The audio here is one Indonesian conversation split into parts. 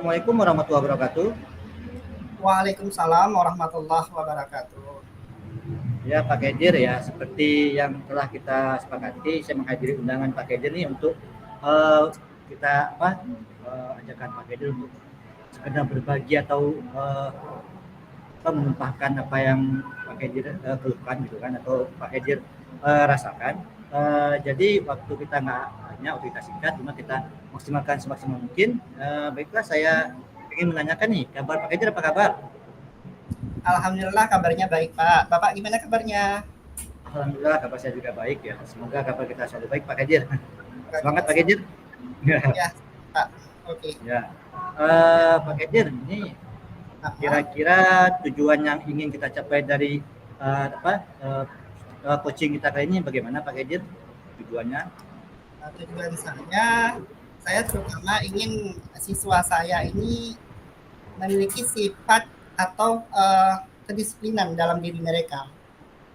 Assalamualaikum warahmatullahi wabarakatuh. Waalaikumsalam warahmatullahi wabarakatuh. Ya Pak Kedir, ya seperti yang telah kita sepakati, saya menghadiri undangan Pak Kedir ini untuk kita ajakan Pak Kedir untuk sekedar berbagi atau menumpahkan apa yang Pak Kedir keluhkan gitu kan, atau Pak Kedir rasakan. Jadi waktu kita nggak banyak, waktu kita singkat, cuma kita maksimalkan semaksimal mungkin. Baiklah, saya ingin menanyakan nih, kabar Pak Kedir apa kabar? Alhamdulillah kabarnya baik Pak. Bapak gimana kabarnya? Alhamdulillah kabar saya juga baik ya. Semoga kabar kita selalu baik Pak Kedir. Semoga Semangat kita Pak Kedir. ya Pak. Oke. Ya. Pak Kedir, ini Nah, kira-kira tujuan yang ingin kita capai dari coaching kita kali ini bagaimana Pak Kedir? Tujuannya? tujuan saya terutama ingin siswa saya ini memiliki sifat atau kedisiplinan dalam diri mereka.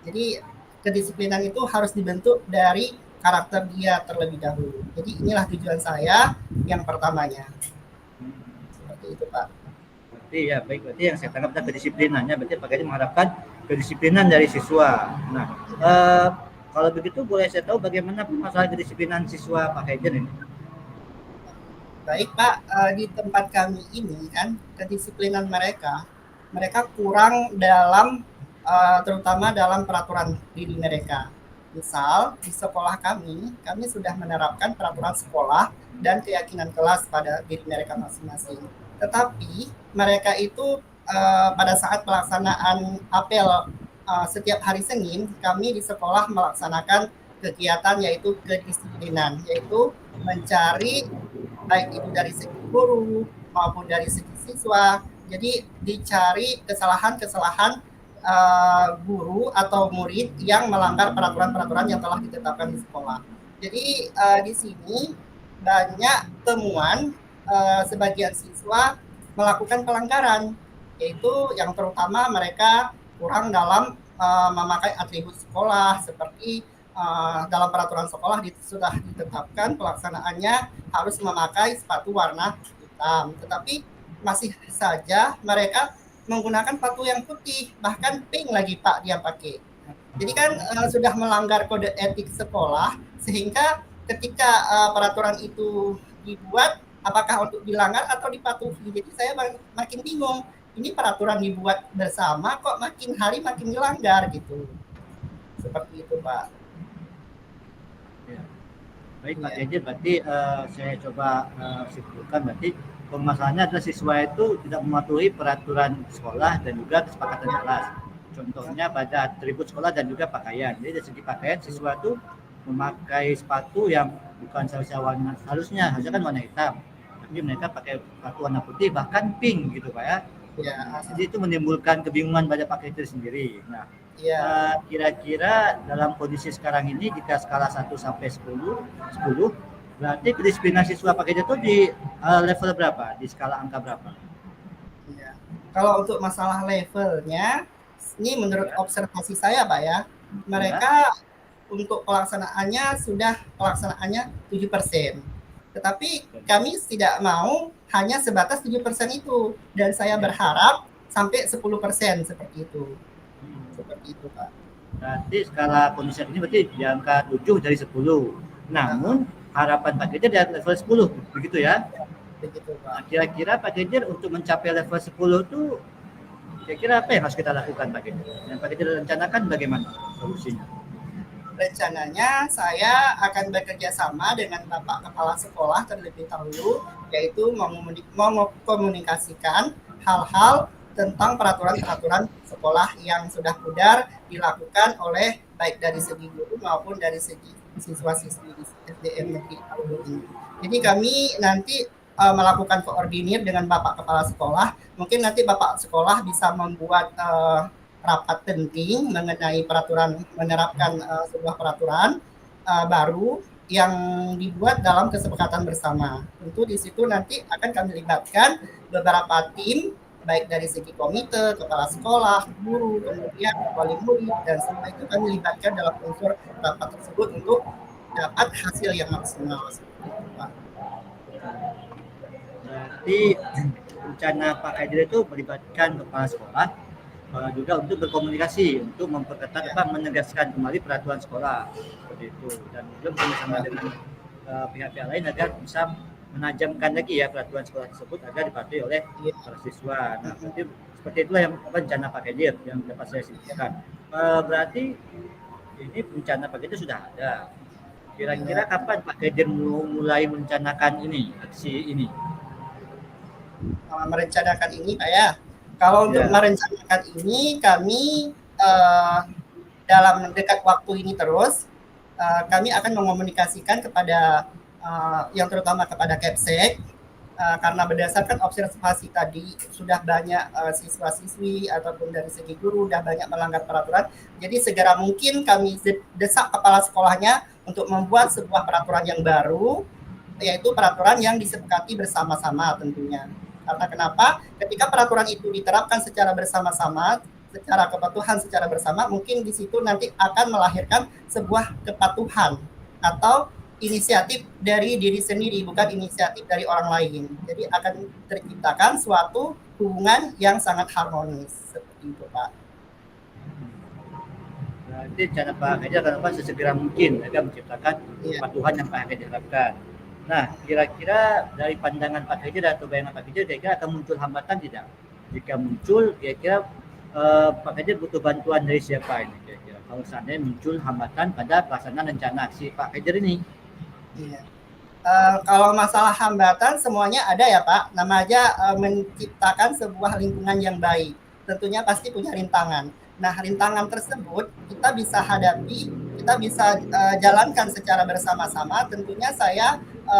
Jadi kedisiplinan itu harus dibentuk dari karakter dia terlebih dahulu. Jadi inilah tujuan saya yang pertamanya. Seperti itu Pak. Berarti ya baik, berarti yang saya tangkap adalah kedisiplinannya. Berarti Pak Kedir mengharapkan kedisiplinan dari siswa. Nah, kalau begitu boleh saya tahu bagaimana masalah kedisiplinan siswa Pak Kedir ini? Baik Pak, di tempat kami ini kan kedisiplinan mereka kurang dalam terutama dalam peraturan diri mereka. Misal di sekolah kami sudah menerapkan peraturan sekolah dan keyakinan kelas pada diri mereka masing-masing. Tetapi mereka itu pada saat pelaksanaan apel setiap hari Senin, kami di sekolah melaksanakan kegiatan yaitu kedisiplinan, yaitu mencari baik itu dari segi guru maupun dari segi siswa. Jadi dicari kesalahan-kesalahan guru atau murid yang melanggar peraturan-peraturan yang telah ditetapkan di sekolah. Jadi di sini banyak temuan sebagian siswa melakukan pelanggaran, yaitu yang terutama mereka kurang dalam memakai atribut sekolah seperti dalam peraturan sekolah sudah ditetapkan pelaksanaannya harus memakai sepatu warna hitam, tetapi masih saja mereka menggunakan sepatu yang putih, bahkan pink lagi Pak dia pakai. Jadi kan sudah melanggar kode etik sekolah, sehingga ketika peraturan itu dibuat, apakah untuk dilanggar atau dipatuhi. Jadi saya makin bingung, ini peraturan dibuat bersama kok makin hari makin dilanggar gitu. Seperti itu Pak. Baik Pak Kedir, berarti saya coba simpulkan, berarti permasalahannya adalah siswa itu tidak mematuhi peraturan sekolah dan juga kesepakatan kelas. Contohnya pada atribut sekolah dan juga pakaian. Jadi dari segi pakaian, siswa itu memakai sepatu yang bukan harusnya kan warna hitam, tapi mereka pakai sepatu warna putih bahkan pink gitu Pak ya. Jadi itu menimbulkan kebingungan pada Pak Kedir sendiri. Nah, kira-kira dalam kondisi sekarang ini jika skala 1 sampai 10 berarti kedisiplinan siswa Pak Kedir itu di level berapa? Di skala angka berapa? Ya. Kalau untuk masalah levelnya, ini menurut observasi saya Pak ya, mereka untuk pelaksanaannya 7%. Tetapi kami tidak mau hanya sebatas 7% itu, dan saya berharap sampai 10% seperti itu. Seperti itu Pak. Berarti skala kondisi ini berarti di angka 7 dari 10. Namun harapan Pak Kedir di level 10, begitu ya? Begitu Pak. Nah, kira-kira Pak Kedir untuk mencapai level 10 itu kira-kira apa yang harus kita lakukan Pak Kedir? Yang Pak Kedir rencanakan bagaimana solusinya? Rencananya saya akan bekerja sama dengan Bapak Kepala Sekolah terlebih dahulu, yaitu mengkomunikasikan hal-hal tentang peraturan-peraturan sekolah yang sudah pudar dilakukan oleh baik dari segi guru maupun dari segi siswa-siswi di SDN Negeri Alur ini. Jadi kami nanti melakukan koordinir dengan Bapak Kepala Sekolah. Mungkin nanti Bapak Sekolah bisa membuat rapat penting mengenai peraturan, menerapkan sebuah peraturan baru yang dibuat dalam kesepakatan bersama. Tentu di situ nanti akan kami libatkan beberapa tim, baik dari segi komite, kepala sekolah, guru, kemudian wali murid, dan semua itu kami libatkan dalam unsur rapat tersebut untuk dapat hasil yang maksimal. Berarti rencana Pak Haidir itu melibatkan kepala sekolah juga untuk berkomunikasi untuk memperketat menegaskan kembali peraturan sekolah seperti itu, dan juga bersama dengan pihak-pihak lain agar bisa menajamkan lagi ya peraturan sekolah tersebut agar dipatuhi oleh para siswa. Nah, berarti seperti itulah yang rencana Pak Haidir yang dapat saya simpulkan. Berarti ini rencana Pak Haidir sudah ada. Kira-kira kapan Pak Haidir mulai merencanakan ini, aksi ini? Merencanakan ini Pak ya. Kalau untuk merencanakan ini kami dalam dekat waktu ini terus kami akan mengomunikasikan kepada yang terutama kepada Kepsek karena berdasarkan observasi tadi sudah banyak siswa-siswi ataupun dari segi guru sudah banyak melanggar peraturan. Jadi segera mungkin kami desak kepala sekolahnya untuk membuat sebuah peraturan yang baru, yaitu peraturan yang disepakati bersama-sama tentunya. Karena kenapa? Ketika peraturan itu diterapkan secara bersama-sama, secara kepatuhan secara bersama, mungkin di situ nanti akan melahirkan sebuah kepatuhan atau inisiatif dari diri sendiri, bukan inisiatif dari orang lain. Jadi akan terciptakan suatu hubungan yang sangat harmonis seperti itu, Pak. Berarti cara Pak Haidir akan sesegera mungkin agar menciptakan kepatuhan yang Pak Haidir harapkan. Nah, kira-kira dari pandangan Pak Haidir atau bayangan Pak Haidir, kira-kira akan muncul hambatan tidak? Jika muncul, kira-kira Pak Haidir butuh bantuan dari siapa ini? Kira-kira kalau seandainya muncul hambatan pada pelaksanaan rencana aksi Pak Haidir ini? Iya. Kalau masalah hambatan semuanya ada ya Pak. Namanya menciptakan sebuah lingkungan yang baik. Tentunya pasti punya rintangan. Nah, rintangan tersebut kita bisa hadapi, kita bisa jalankan secara bersama-sama. Tentunya saya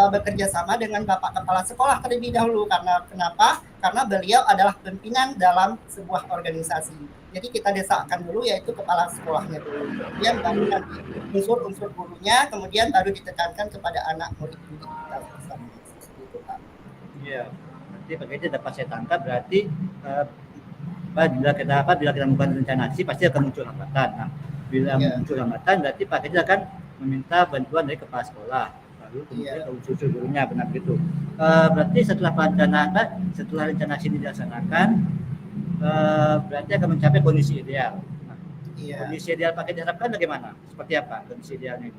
bekerja sama dengan Bapak Kepala Sekolah terlebih dahulu. Karena kenapa? Karena beliau adalah pimpinan dalam sebuah organisasi. Jadi kita desakkan dulu yaitu kepala sekolahnya dulu. Kemudian baru nanti unsur-unsur gurunya, kemudian baru ditekankan kepada anak murid-murid kita bersama. Iya. Nanti Pak Haidir dapat saya tangkap berarti bila kita melakukan rencana aksi pasti akan muncul hambatan. Nah, bila muncul hambatan berarti Pak Haidir akan meminta bantuan dari kepala sekolah, lalu kemudian ke unsur gurunya, benar begitu. Berarti setelah rencana aksi dilaksanakan, berarti akan mencapai kondisi ideal. Nah, kondisi ideal Pak Haidir harapkan bagaimana? Seperti apa kondisi idealnya?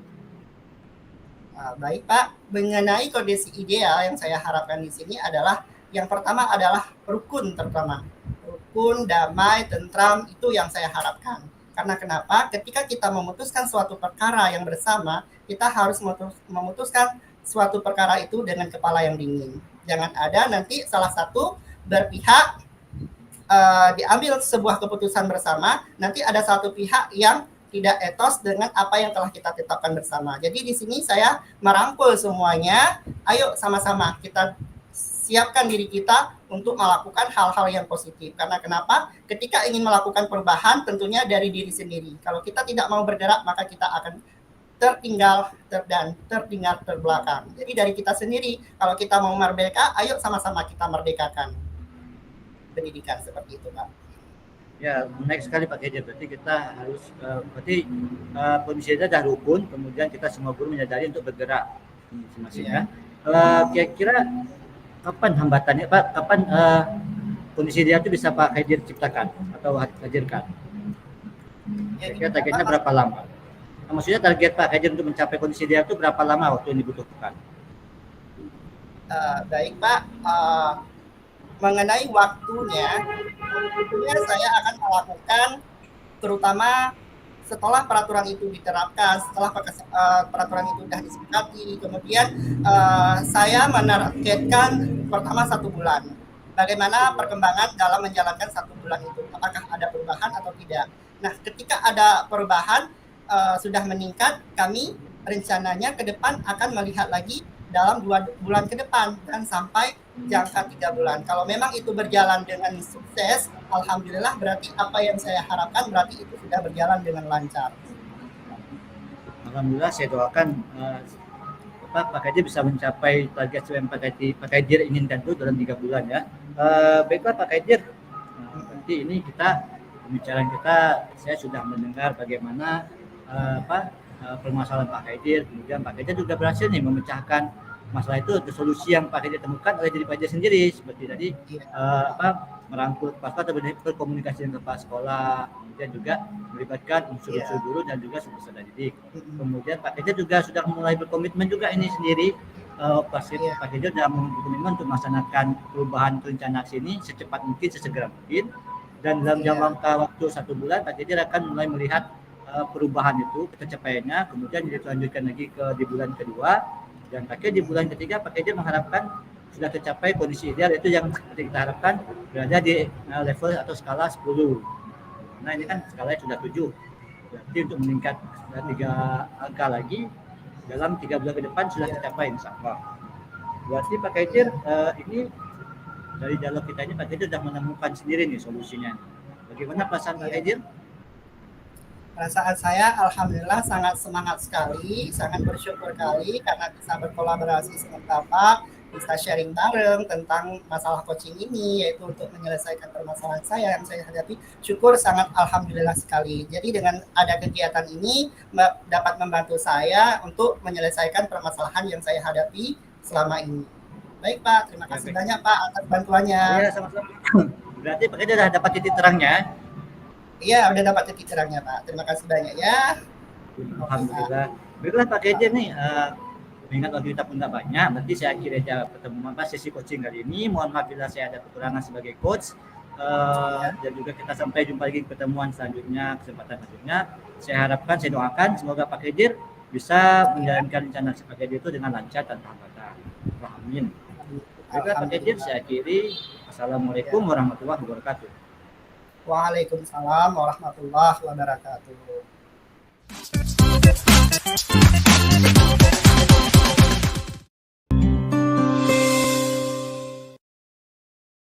Baik Pak, mengenai kondisi ideal yang saya harapkan di sini adalah yang pertama adalah rukun terutama. Rukun, damai, tentram, itu yang saya harapkan. Karena kenapa? Ketika kita memutuskan suatu perkara yang bersama, kita harus memutuskan suatu perkara itu dengan kepala yang dingin. Jangan ada nanti salah satu berpihak diambil sebuah keputusan bersama, nanti ada satu pihak yang tidak etos dengan apa yang telah kita tetapkan bersama. Jadi di sini saya merangkul semuanya, ayo sama-sama kita siapkan diri kita untuk melakukan hal-hal yang positif. Karena kenapa? Ketika ingin melakukan perubahan tentunya dari diri sendiri. Kalau kita tidak mau bergerak maka kita akan tertinggal dan tertinggal terbelakang. Jadi dari kita sendiri, kalau kita mau merdeka, ayo sama-sama kita merdekakan pendidikan seperti itu, Pak. Ya, menarik sekali Pak Haidir. Berarti kita harus kondisinya dah rukun, kemudian kita semua guru menyadari untuk bergerak masing-masing ya. Kira-kira kapan hambatannya Pak? Kapan kondisi dia itu bisa Pak Haidir ciptakan atau hadirkan? Kira-kira targetnya berapa lama? Nah, maksudnya target Pak Haidir untuk mencapai kondisi dia itu berapa lama waktu yang dibutuhkan? Baik Pak, mengenai waktunya saya akan melakukan terutama setelah peraturan itu diterapkan, setelah peraturan itu sudah disepakati, kemudian saya menargetkan pertama 1 bulan. Bagaimana perkembangan dalam menjalankan 1 bulan itu? Apakah ada perubahan atau tidak? Nah, ketika ada perubahan sudah meningkat, kami rencananya ke depan akan melihat lagi dalam 2 bulan ke depan dan sampai jangka 3 bulan. Kalau memang itu berjalan dengan sukses, alhamdulillah berarti apa yang saya harapkan berarti itu sudah berjalan dengan lancar. Alhamdulillah saya doakan Pak Haidir bisa mencapai target yang Pak Haidir inginkan itu dalam 3 bulan ya. Baiklah Pak Haidir, nanti ini pembicaraan kita saya sudah mendengar bagaimana permasalahan Pak Haidir, kemudian Pak Haidir juga berhasil nih memecahkan masalah itu ada solusi yang Pak Kedir temukan oleh diri Pak Kedir sendiri, seperti tadi merangkul pasca atau berkomunikasi dengan kepala sekolah, kemudian juga melibatkan unsur-unsur guru dan juga peserta didik. Kemudian Pak Kedir juga sudah mulai berkomitmen juga ini sendiri. Pak Kedir sudah berkomitmen untuk melaksanakan perubahan rencana aksi ini secepat mungkin, sesegera mungkin. Dan dalam jangka waktu 1 bulan, Pak Kedir akan mulai melihat perubahan itu, pencapaiannya, kemudian dilanjutkan lagi di bulan kedua, dan akhirnya di bulan ketiga Pak Kedir mengharapkan sudah tercapai kondisi ideal, itu yang seperti kita harapkan berada di level atau skala 10. Nah ini kan skalanya sudah 7, berarti untuk meningkat 3 angka lagi dalam 3 bulan ke depan sudah tercapai insya Allah. Berarti Pak Kedir ini dari dialog kita ini Pak Kedir sudah menemukan sendiri nih solusinya. Bagaimana perasaan Pak Kedir? Perasaan saya alhamdulillah sangat semangat sekali, sangat bersyukur sekali karena bisa berkolaborasi sama Bapak, bisa sharing bareng tentang masalah coaching ini, yaitu untuk menyelesaikan permasalahan saya yang saya hadapi. Syukur sangat alhamdulillah sekali. Jadi dengan ada kegiatan ini dapat membantu saya untuk menyelesaikan permasalahan yang saya hadapi selama ini. Baik Pak, terima kasih banyak Pak atas bantuannya. Iya, sama-sama. Berarti Pak Kedir sudah dapat titik terangnya. Iya, udah dapat titik terangnya Pak. Terima kasih banyak ya. Alhamdulillah. Baiklah Pak Kedir nih, mengingat waktu kita pun tidak banyak, berarti saya akhiri aja pertemuan sesi coaching kali ini. Mohon maaf bila saya ada kekurangan sebagai coach. Dan juga kita sampai jumpa lagi pertemuan selanjutnya, kesempatan selanjutnya. Saya harapkan, saya doakan semoga Pak Kedir bisa menjalankan rencana Pak Kedir itu dengan lancar tanpa hambatan. Amin. Baiklah Pak Kedir, saya akhiri. Assalamualaikum warahmatullahi wabarakatuh. Waalaikumsalam warahmatullahi wabarakatuh.